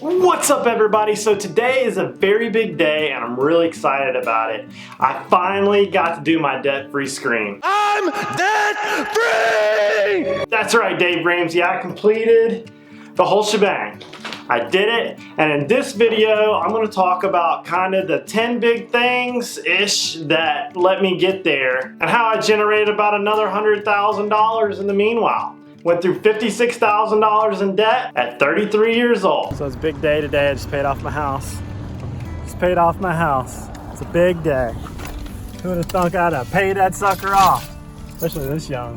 What's up, everybody? So today is a very big day and I'm really excited about it. I finally got to do my debt-free screen. I'm debt-free! That's right, Dave Ramsey. I completed the whole shebang. I did it, and in this video I'm going to talk about kind of the 10 big things-ish that let me get there and how I generated about another $100,000 in the meanwhile. Went through $56,000 in debt at 33 years old. So it's a big day today. I just paid off my house. Just paid off my house. It's a big day. Who would have thunk I'd have paid that sucker off? Especially this young.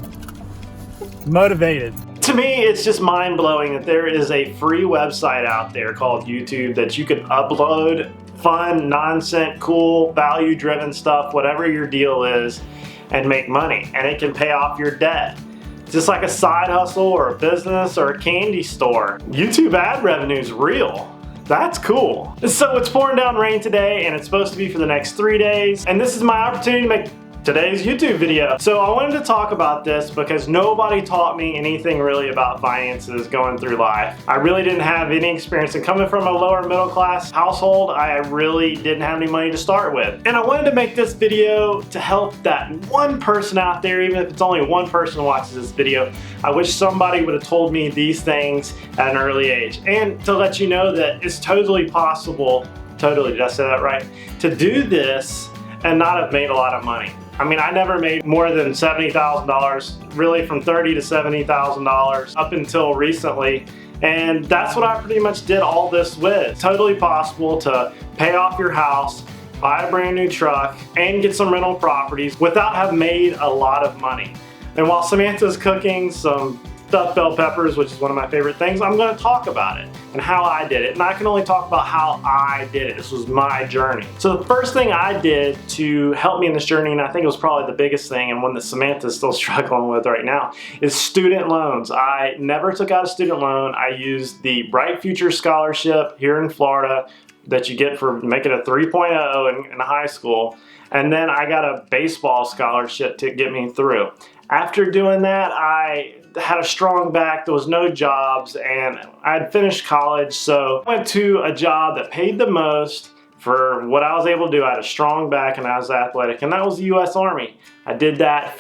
Motivated. To me, it's just mind-blowing that there is a free website out there called YouTube that you can upload fun, nonsense, cool, value-driven stuff, whatever your deal is, and make money. And it can pay off your debt. Just like a side hustle or a business or a candy store. YouTube ad revenue is real. That's cool. So it's pouring down rain today and it's supposed to be for the next 3 days. And this is my opportunity to make today's YouTube video. So I wanted to talk about this because nobody taught me anything really about finances going through life. I really didn't have any experience, and coming from a lower middle class household, I really didn't have any money to start with. And I wanted to make this video to help that one person out there, even if it's only one person who watches this video. I wish somebody would have told me these things at an early age. And to let you know that it's totally possible, did I say that right? To do this and not have made a lot of money. I mean, I never made more than $70,000, really from $30,000 to $70,000 up until recently. And that's what I pretty much did all this with. It's totally possible to pay off your house, buy a brand new truck, and get some rental properties without having made a lot of money. And while Samantha's cooking some stuffed bell peppers, which is one of my favorite things, I'm going to talk about it and how I did it. And I can only talk about how I did it. This was my journey. So the first thing I did to help me in this journey, and I think it was probably the biggest thing and one that Samantha's still struggling with right now, is student loans. I never took out a student loan. I used the Bright Future Scholarship here in Florida that you get for making a 3.0 in high school. And then I got a baseball scholarship to get me through. After doing that, I had a strong back, there was no jobs, and I had finished college, so I went to a job that paid the most for what I was able to do. I had a strong back and I was athletic, and that was the U.S. Army. I did that,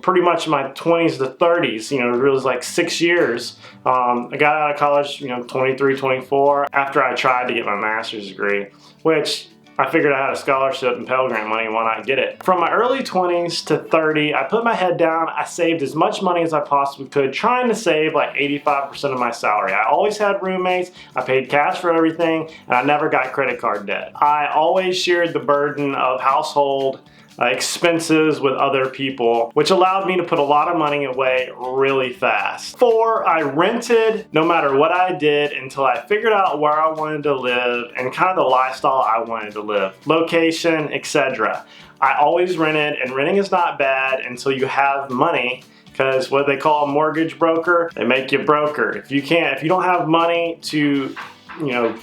pretty much in my 20s to 30s, it was like 6 years. I got out of college, 23, 24, after I tried to get my master's degree, which I figured I had a scholarship and Pell Grant money, why not get it? From my early 20s to 30, I put my head down, I saved as much money as I possibly could, trying to save like 85% of my salary. I always had roommates, I paid cash for everything, and I never got credit card debt. I always shared the burden of household expenses with other people, which allowed me to put a lot of money away really fast. 4, I rented no matter what I did until I figured out where I wanted to live and kind of the lifestyle I wanted to live, location, etc. I always rented, and renting is not bad until you have money, because what they call a mortgage broker, they make you broker. If you don't have money to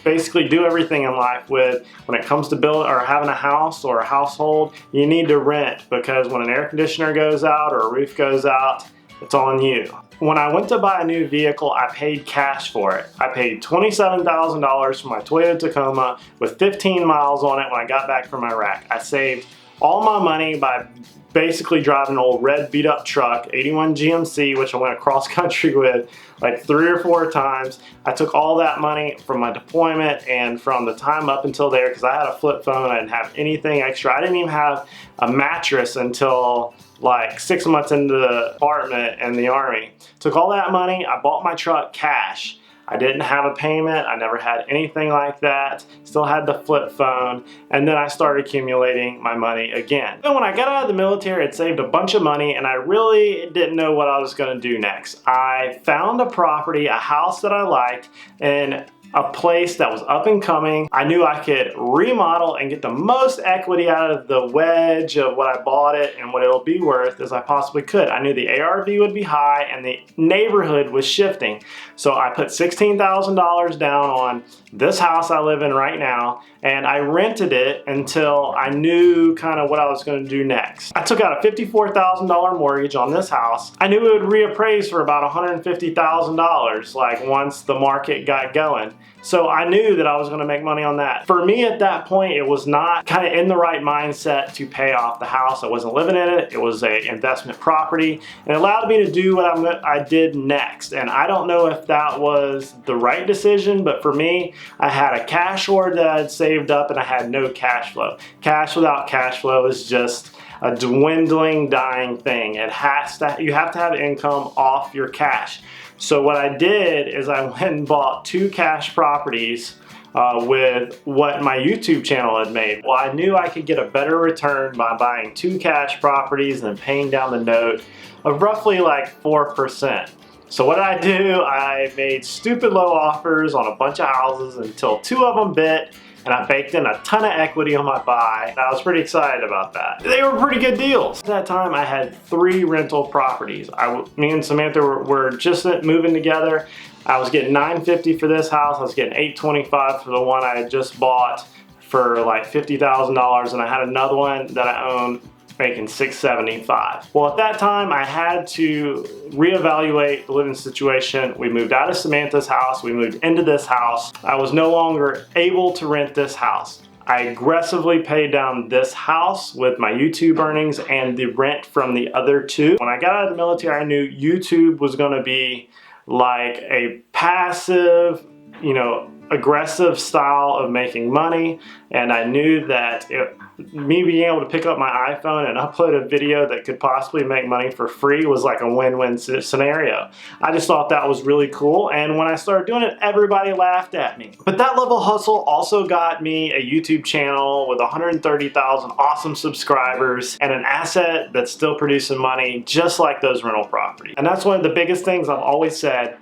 basically do everything in life with, when it comes to building or having a house or a household, you need to rent, because when an air conditioner goes out or a roof goes out, it's on you. When I went to buy a new vehicle, I paid cash for it. I paid $27,000 for my Toyota Tacoma with 15 miles on it when I got back from Iraq. I saved all my money by basically driving an old red beat up truck, 81 GMC, which I went across country with like 3 or 4 times. I took all that money from my deployment and from the time up until there, because I had a flip phone, I didn't have anything extra. I didn't even have a mattress until like 6 months into the apartment in the Army. Took all that money, I bought my truck cash. I didn't have a payment, I never had anything like that, still had the flip phone, and then I started accumulating my money again. Then when I got out of the military, I'd saved a bunch of money and I really didn't know what I was going to do next. I found a property, a house that I liked, and a place that was up and coming. I knew I could remodel and get the most equity out of the wedge of what I bought it and what it'll be worth as I possibly could. I knew the ARV would be high and the neighborhood was shifting. So I put $16,000 down on this house I live in right now, and I rented it until I knew kind of what I was going to do next. I took out a $54,000 mortgage on this house. I knew it would reappraise for about $150,000 like once the market got going. So I knew that I was gonna make money on that. For me at that point, it was not kind of in the right mindset to pay off the house. I wasn't living in it. It was an investment property, and it allowed me to do what I did next. And I don't know if that was the right decision, but for me, I had a cash hoard that I'd saved up and I had no cash flow. Cash without cash flow is just a dwindling, dying thing. You have to have income off your cash. So what I did is I went and bought 2 cash properties with what my YouTube channel had made. Well, I knew I could get a better return by buying 2 cash properties and paying down the note of roughly like 4%. So what did I do? I made stupid low offers on a bunch of houses until 2 of them bit, and I baked in a ton of equity on my buy, and I was pretty excited about that. They were pretty good deals. At that time, I had 3 rental properties. Me and Samantha were just moving together. I was getting $950 for this house. I was getting $825 for the one I had just bought for like $50,000, and I had another one that I owned making $675. Well, at that time, I had to reevaluate the living situation. We moved out of Samantha's house. We moved into this house. I was no longer able to rent this house. I aggressively paid down this house with my YouTube earnings and the rent from the other 2. When I got out of the military, I knew YouTube was going to be like a passive, aggressive style of making money, and I knew that me being able to pick up my iPhone and upload a video that could possibly make money for free was like a win-win scenario. I just thought that was really cool, and when I started doing it, everybody laughed at me. But that level of hustle also got me a YouTube channel with 130,000 awesome subscribers and an asset that's still producing money just like those rental properties. And that's one of the biggest things I've always said,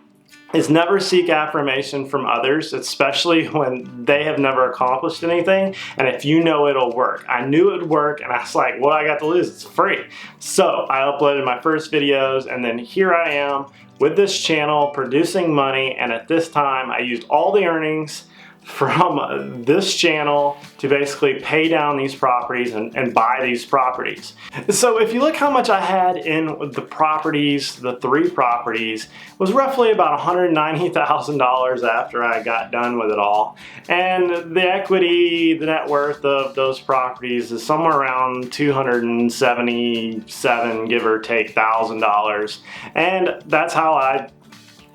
is never seek affirmation from others, especially when they have never accomplished anything, and if you know it'll work. I knew it would work, and I was like, what do I got to lose? It's free. So I uploaded my first videos, and then here I am with this channel producing money, and at this time I used all the earnings from this channel to basically pay down these properties and buy these properties. So if you look how much I had in the properties, the 3 properties, was roughly about $190,000 after I got done with it all. And the equity, the net worth of those properties is somewhere around $277, give or take, $1,000. And that's how I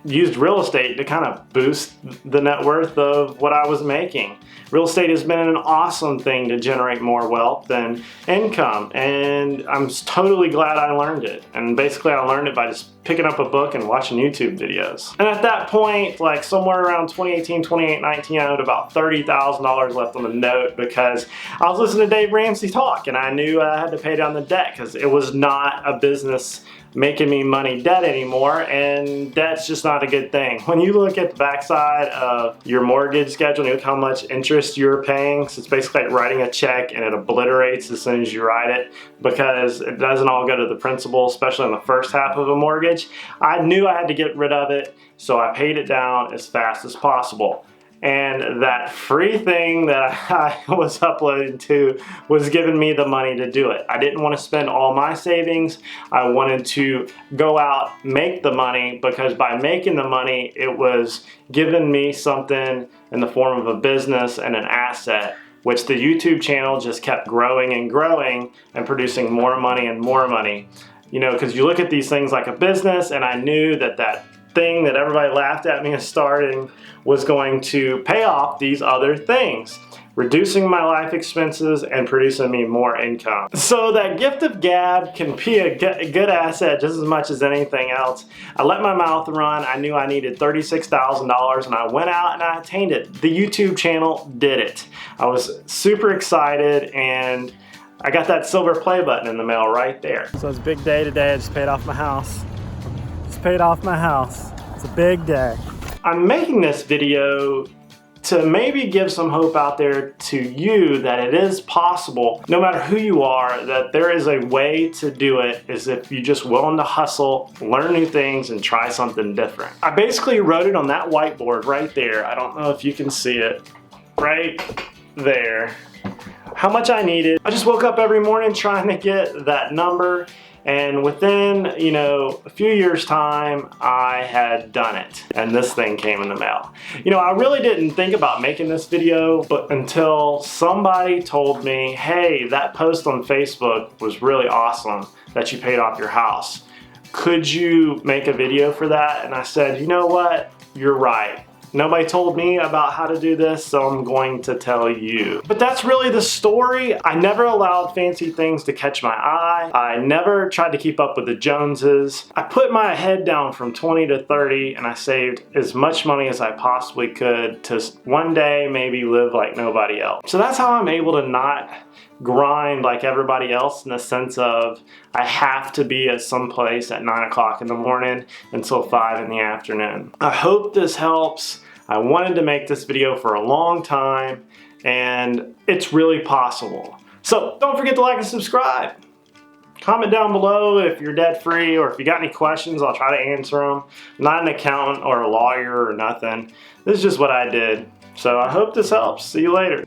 used real estate to kind of boost the net worth of what I was making. Real estate has been an awesome thing to generate more wealth and income, and I'm totally glad I learned it. And basically I learned it by just picking up a book and watching YouTube videos. And at that point, like somewhere around 2018, 2019, I owed about $30,000 left on the note because I was listening to Dave Ramsey talk, and I knew I had to pay down the debt because it was not a business making me money debt anymore, and that's just not a good thing. When you look at the backside of your mortgage schedule and you look how much interest you're paying, so it's basically like writing a check and it obliterates as soon as you write it because it doesn't all go to the principal, especially in the first half of a mortgage. I knew I had to get rid of it, so I paid it down as fast as possible. And that free thing that I was uploading to was giving me the money to do it. I didn't want to spend all my savings. I wanted to go out, make the money, because by making the money, it was giving me something in the form of a business and an asset, which the YouTube channel just kept growing and growing and producing more money and more money. Because you look at these things like a business, and I knew that that thing that everybody laughed at me as starting was going to pay off these other things, reducing my life expenses and producing me more income. So that gift of gab can be a good asset just as much as anything else. I let my mouth run. I knew I needed $36,000, and I went out and I attained it. The YouTube channel did it. I was super excited, and I got that silver play button in the mail right there. So it's a big day today. I just paid off my house. Paid off my house. It's a big day. I'm making this video to maybe give some hope out there to you that it is possible, no matter who you are, that there is a way to do it, is if you're just willing to hustle, learn new things, and try something different. I basically wrote it on that whiteboard right there. I don't know if you can see it. Right there. How much I needed. I just woke up every morning trying to get that number, And within, you know, a few years time, I had done it. And this thing came in the mail. You know, I really didn't think about making this video, but until somebody told me, hey, that post on Facebook was really awesome that you paid off your house. Could you make a video for that? And I said, you know what? You're right. Nobody told me about how to do this, so I'm going to tell you. But that's really the story. I never allowed fancy things to catch my eye. I never tried to keep up with the Joneses. I put my head down from 20 to 30 and I saved as much money as I possibly could to one day maybe live like nobody else. So that's how I'm able to not grind like everybody else, in the sense of I have to be at some place at 9 o'clock in the morning until 5 in the afternoon. I hope this helps. I wanted to make this video for a long time, and it's really possible. So don't forget to like and subscribe. Comment down below if you're debt free, or if you got any questions, I'll try to answer them. I'm not an accountant or a lawyer or nothing. This is just what I did. So I hope this helps. See you later.